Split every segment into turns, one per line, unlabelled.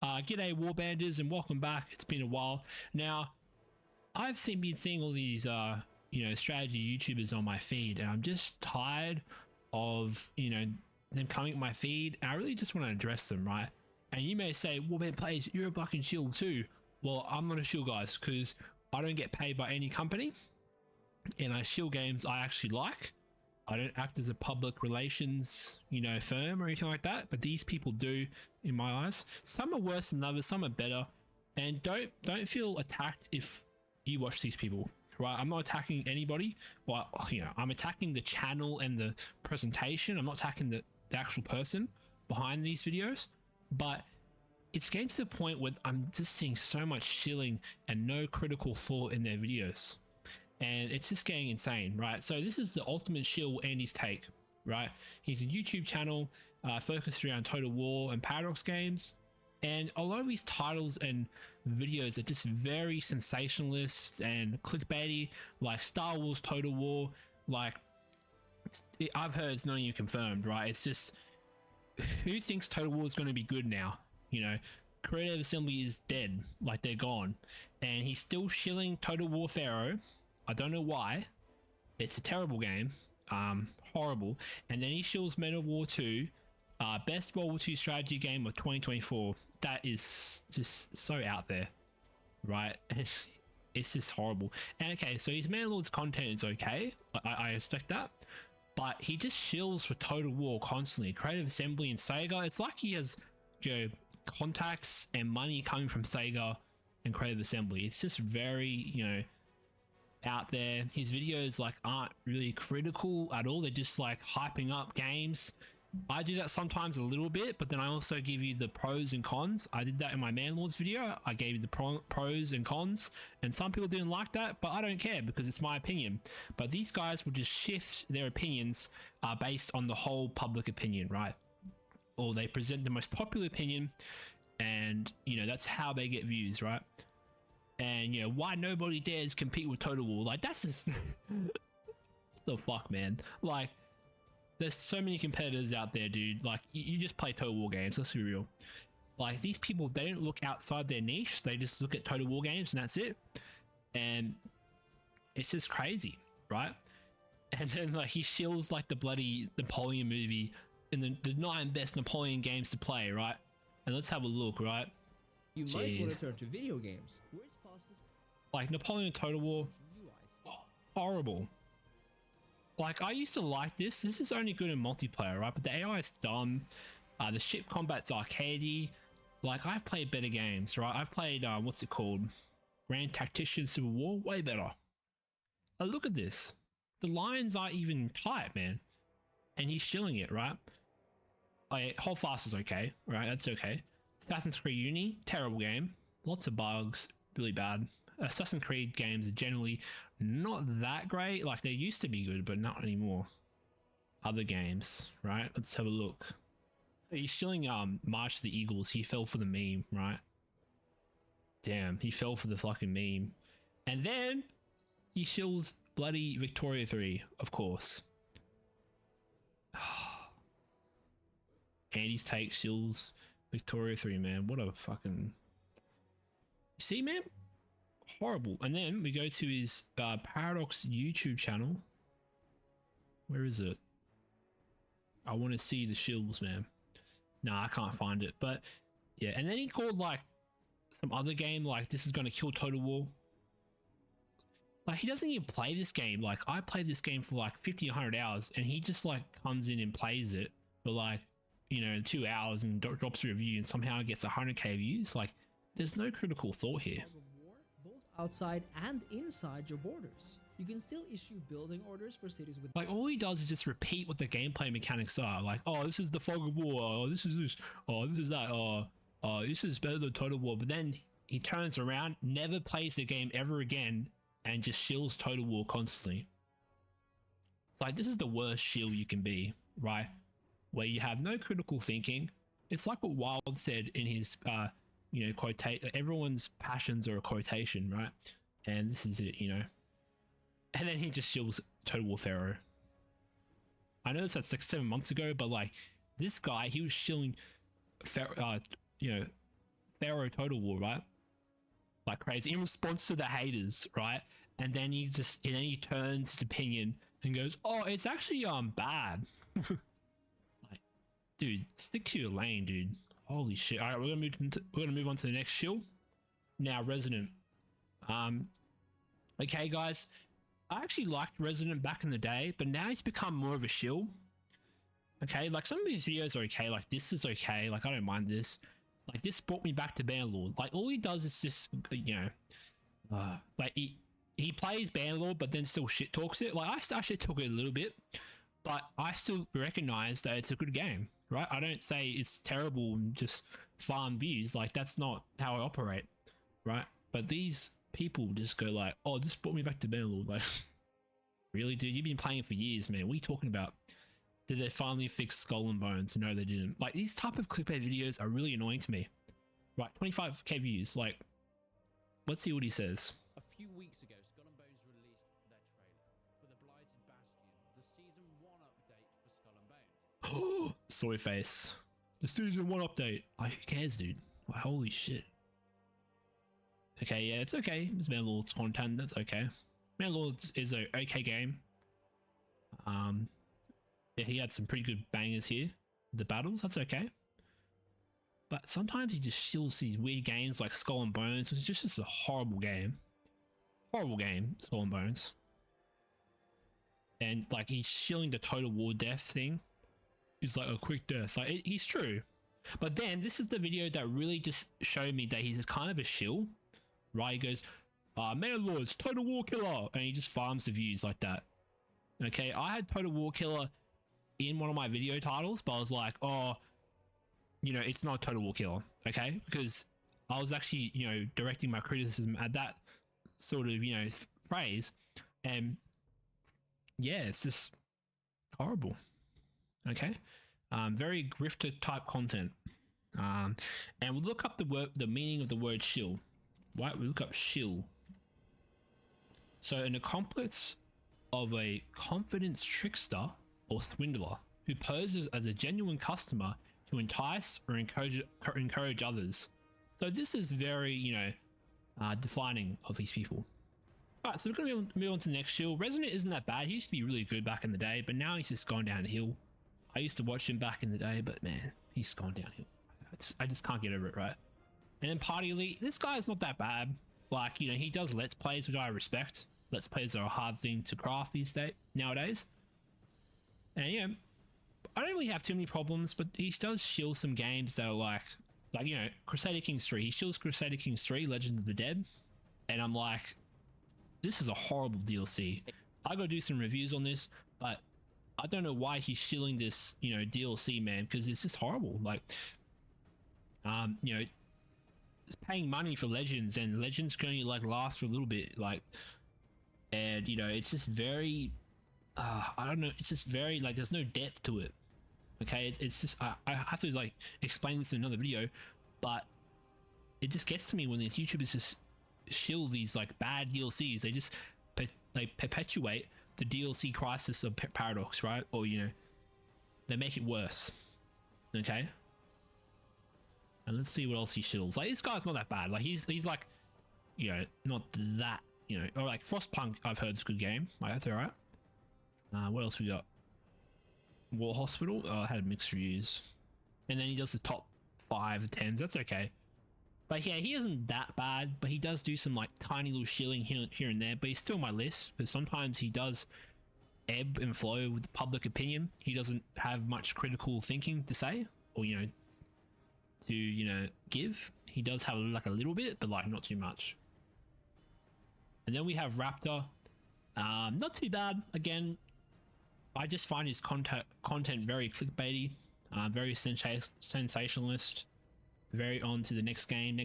G'day warbanders and welcome back. It's been a while. Now, I've been seeing all these strategy YouTubers on my feed, and I'm just tired of them coming at my feed, and I really just want to address them, right? And you may say, Warband Plays, you're a fucking shill too. Well, I'm not a shill, guys, because I don't get paid by any company, and I shill games I actually like. I don't act as a public relations, firm or anything like that, but these people do in my eyes. Some are worse than others, some are better, and don't feel attacked if you watch these people, right? I'm not attacking anybody. Well, I'm attacking the channel and the presentation. I'm not attacking the actual person behind these videos, but it's getting to the point where I'm just seeing so much shilling and no critical thought in their videos. And it's just getting insane, right? So this is the ultimate shill Andy's take, right? He's a YouTube channel focused around Total War and Paradox games. And a lot of these titles and videos are just very sensationalist and clickbaity, like Star Wars Total War. Like, I've heard it's not even confirmed, right? It's just, who thinks Total War is going to be good now? Creative Assembly is dead, like they're gone. And he's still shilling Total War Pharaoh. I don't know why. It's a terrible game, horrible. And then he shills Men of War 2, best World War II strategy game of 2024. That is just so out there, right? It's just horrible. And okay, so his Manlord's content is okay. I expect that, but he just shills for Total War constantly. Creative Assembly and Sega. It's like he has contacts and money coming from Sega and Creative Assembly. It's just very out there. His videos aren't really critical at all. They're just hyping up games. I do that sometimes a little bit, but then I also give you the pros and cons. I did that in my Manlords video. I gave you the pros and cons, and some people didn't like that, but I don't care because it's my opinion. But these guys will just shift their opinions based on the whole public opinion, right? Or they present the most popular opinion, and that's how they get views, right? And why nobody dares compete with Total War? That's just what the fuck, man. There's so many competitors out there, dude. You just play Total War games, let's be real. These people, they don't look outside their niche. They just look at Total War games and that's it. And it's just crazy, right? And then he shills the bloody Napoleon movie and the 9 best Napoleon games to play, right? And let's have a look, right?
You might want to turn to video games, where it's possible
to Napoleon Total War, horrible. I used to like this. This is only good in multiplayer, right? But the AI is dumb. The ship combat's arcadey. I've played better games, right? I've played what's it called? Grand Tactician Civil War, way better. Look at this. The lines aren't even tight, man. And he's shilling it, right? Hold Fast is okay, right? That's okay. Assassin's Creed Uni, terrible game. Lots of bugs, really bad. Assassin's Creed games are generally not that great. They used to be good, but not anymore. Other games, right? Let's have a look. He's shilling March of the Eagles. He fell for the meme, right? Damn, he fell for the fucking meme. And then he shills bloody Victoria 3, of course. Andy's take shills Victoria 3, man. What a fucking... See, man? Horrible. And then we go to his Paradox YouTube channel. Where is it? I want to see the shills, man. Nah, I can't find it. But yeah, and then he called some other game this is going to kill Total War. He doesn't even play this game. I played this game for 50 100 hours, and he just comes in and plays it for 2 hours and drops a review and somehow gets 100k views. There's no critical thought here.
Both outside and inside your borders. You can still issue building orders for cities with
all he does is just repeat what the gameplay mechanics are. Oh, this is the fog of war. Oh, this is this. Oh, this is that. Oh, this is better than Total War. But then he turns around, never plays the game ever again, and just shills Total War constantly. It's this is the worst shill you can be, right? Where you have no critical thinking. It's like what Wild said in his quotate. Everyone's passions are a quotation, right? And this is it, And then he just shills Total War Pharaoh. I know that's 7 months ago, but this guy, he was shilling Pharaoh Pharaoh Total War, right? Like crazy in response to the haters, right? And then he turns his opinion and goes, "Oh, it's actually bad." Like, dude, stick to your lane, dude. Holy shit! All right, we're gonna move on to the next shill. Now, Resident. Okay, guys, I actually liked Resident back in the day, but now he's become more of a shill. Okay, like some of his videos are okay, like this is okay, like I don't mind this. Like this brought me back to Bannerlord. Like all he does is just, you know, like he plays Bannerlord, but then still shit talks it. Like I shit talk it a little bit, but I still recognize that it's a good game, right? I don't say it's terrible and just farm views. Like that's not how I operate, right? But these people just go like, "Oh, this brought me back to Bannerlord." Like, really, dude? You've been playing for years, man. What are you talking about? Did they finally fix Skull and Bones? No, they didn't. Like these type of clickbait videos are really annoying to me. Right, 25k views. Like, let's see what he says.
A few weeks ago, Skull and Bones released their trailer for the Blighted Bastion, the Season 1 update for Skull and Bones.
Soy face. The Season 1 update. Like, who cares, dude? Like, holy shit. Okay, yeah, it's okay. It's Bannerlord's content. That's okay. Bannerlord is a okay game. Yeah, he had some pretty good bangers here. The battles, that's okay. But sometimes he just shills these weird games like Skull and Bones, which is just a horrible game. Horrible game, Skull and Bones. And like he's shilling the Total War death thing. It's like a quick death. Like he's true. But then this is the video that really just showed me that he's kind of a shill. Right? He goes, Bannerlord's Total War Killer, and he just farms the views like that. Okay, I had Total War Killer in one of my video titles, but I was like, oh, you know, it's not Total War Killer, okay? Because I was actually, you know, directing my criticism at that sort of, you know, phrase, and yeah, it's just horrible, okay? Very grifter type content, and we'll look up the meaning of the word shill, right? We look up shill. So an accomplice of a confidence trickster or swindler who poses as a genuine customer to entice or encourage others. So this is very, you know, defining of these people. Alright, so we're going to move on to the next shill. Resident isn't that bad. He used to be really good back in the day, but now he's just gone downhill. I used to watch him back in the day, but man, he's gone downhill. I just can't get over it, right? And then Party Elite, this guy is not that bad. Like, you know, he does Let's Plays, which I respect. Let's Plays are a hard thing to craft nowadays. And yeah, I don't really have too many problems, but he does shill some games that are like, you know, Crusader Kings 3. He shills Crusader Kings 3, Legend of the Dead. And I'm like, this is a horrible DLC. I gotta do some reviews on this, but I don't know why he's shilling this, you know, DLC, man, because it's just horrible. Like, you know, paying money for Legends, and Legends can only like last for a little bit, like, and you know, it's just very, I don't know, it's just very like there's no depth to it. Okay, it's just I have to like explain this in another video, but it just gets to me when these YouTubers just shill these like bad DLCs. They just perpetuate the DLC crisis of Paradox, right? Or you know, they make it worse. Okay. And let's see what else he shills. Like this guy's not that bad. Like he's like, you know, not that, you know, or like Frostpunk. I've heard it's a good game. Like that's alright. What else we got? War Hospital. I had mixed reviews. And then he does the top 5 or 10s. That's okay. But yeah, he isn't that bad. But he does do some like tiny little shilling here and there. But he's still on my list because sometimes he does ebb and flow with public opinion. He doesn't have much critical thinking to say, or you know, to, you know, give. He does have like a little bit, but like not too much. And then we have Raptor. Not too bad. Again, I just find his content very clickbaity, very sensationalist, very on to the next game. You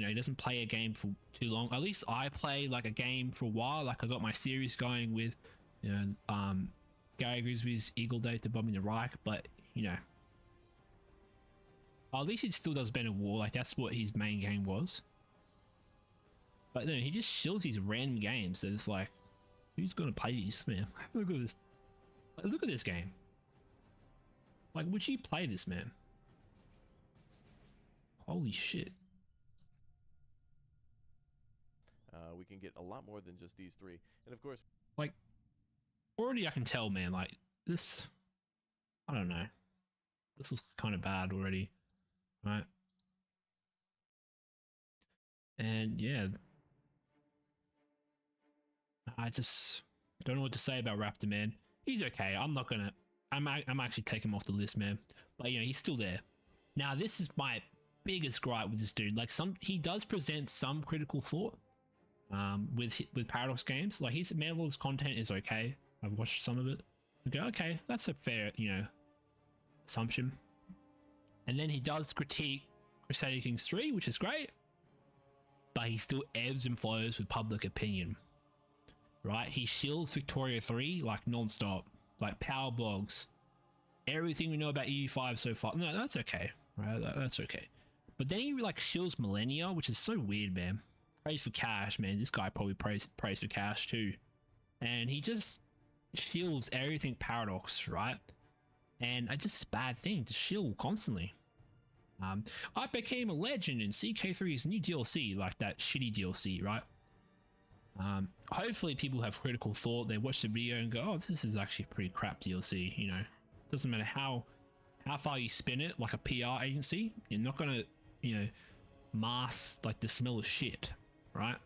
know, he doesn't play a game for too long. At least I play like a game for a while. Like I got my series going with, you know, Gary Grisby's Eagle Day to Bombing the Reich, but you know, at least he still does better war. Like that's what his main game was. But no, he just shills these random games. So it's like, who's gonna play these, man? Look at this. Like, look at this game. Like, would you play this, man? Holy shit.
We can get a lot more than just these 3. And of course,
Like, already I can tell, man, like, this, I don't know. This looks kind of bad already, right? And yeah, I just don't know what to say about Raptor, man. He's okay. I'm actually taking him off the list, man. But you know, he's still there. Now, this is my biggest gripe with this dude. Like, he does present some critical thought with Paradox games. Like, his Manless content is okay. I've watched some of it. Okay, that's a fair, you know, assumption. And then he does critique Crusader Kings 3, which is great. But he still ebbs and flows with public opinion. Right? He shills Victoria 3 like non-stop. Like power blogs. Everything we know about EU5 so far. No, that's okay. Right? That's okay. But then he like shills Millennia, which is so weird, man. Prays for cash, man. This guy probably prays for cash too. And he just shills everything Paradox, right? And it's just a bad thing to shill constantly. I became a legend in CK3's new DLC, like that shitty DLC, right? Hopefully people have critical thought. They watch the video and go, oh, this is actually a pretty crap DLC, you know? Doesn't matter how far you spin it, like a PR agency, you're not gonna, you know, mask like the smell of shit, right?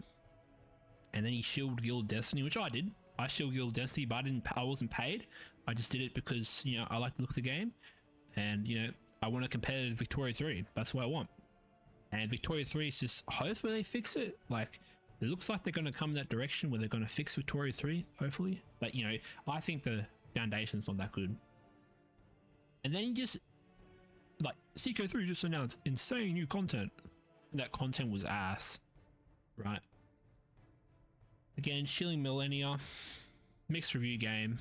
And then he shilled Guild Destiny, which I did. I shilled Guild Destiny, but I wasn't paid. I just did it because, you know, I like the look of the game, and you know, I want a competitive Victoria 3. That's what I want. And Victoria 3 is just, hopefully they fix it. Like, it looks like they're going to come in that direction where they're going to fix Victoria 3, hopefully. But, you know, I think the foundation's not that good. And then you just, like, CK3 just announced insane new content. And that content was ass, right? Again, shilling Millennia, mixed review game.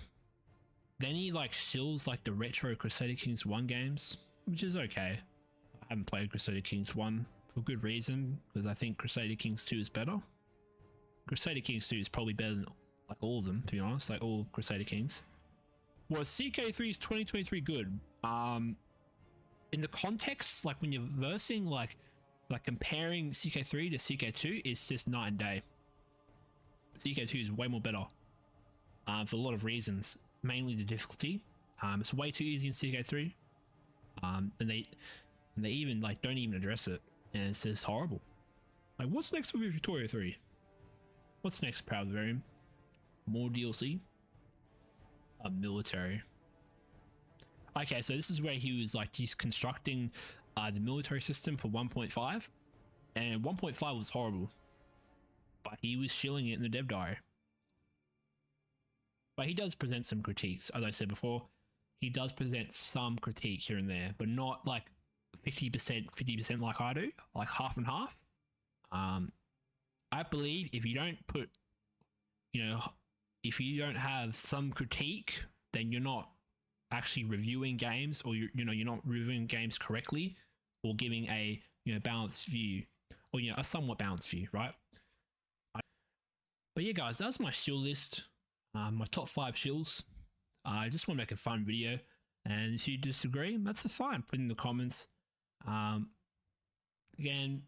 Then he, like, shills, like, the retro Crusader Kings 1 games, which is okay. I haven't played Crusader Kings 1 for good reason, because I think Crusader Kings 2 is better. Crusader Kings 2 is probably better than like all of them, to be honest, like all Crusader Kings. Was CK3's 2023 good? In the context, like when you're versing, like comparing CK3 to CK2 is just night and day. CK2 is way more better for a lot of reasons, mainly the difficulty. It's way too easy in CK3. And they even like don't even address it, and it's just horrible. Like, what's next for Victoria 3? What's next, Proud Varium? More DLC? Military. Okay, so this is where he was like, he's constructing the military system for 1.5, and 1.5 was horrible, but he was shilling it in the dev diary. But he does present some critiques, as I said before. He does present some critique here and there, but not like 50% like I do, like half and half. I believe if you don't put, you know, if you don't have some critique, then you're not actually reviewing games, or you're not reviewing games correctly, or giving a, you know, balanced view, or, you know, a somewhat balanced view, right? But yeah, guys, that's my shill list, my top 5 shills. I just want to make a fun video, and if you disagree, that's fine. Put in the comments. Again,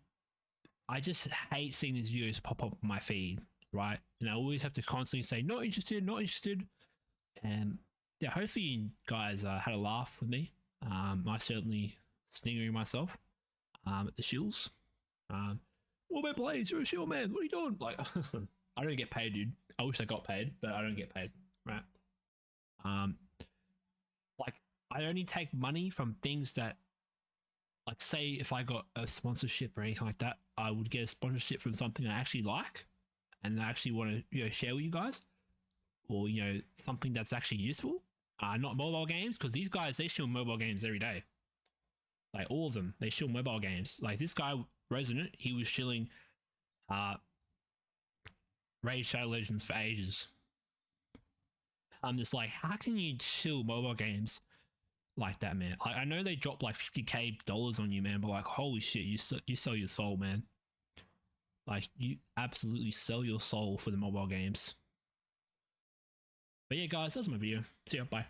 I just hate seeing these videos pop up on my feed, right? And I always have to constantly say, not interested, not interested. And yeah, hopefully you guys had a laugh with me. I certainly sneering myself at the shills. Warband Blades, you're a shill, man. What are you doing? Like, I don't get paid, dude. I wish I got paid, but I don't get paid, right? Like, I only take money from things that, like, say if I got a sponsorship or anything like that, I would get a sponsorship from something I actually like and I actually want to, you know, share with you guys, or, you know, something that's actually useful. Not mobile games, because these guys, they shill mobile games every day. Like, all of them, they shill mobile games. Like this guy, Resident, he was shilling Raid Shadow Legends for ages. I'm just like, how can you shill mobile games like that, man? I know they dropped like $50K on you, man, but like, holy shit, you sell your soul, man. Like, you absolutely sell your soul for the mobile games. But yeah, guys, that's my video. See ya, bye.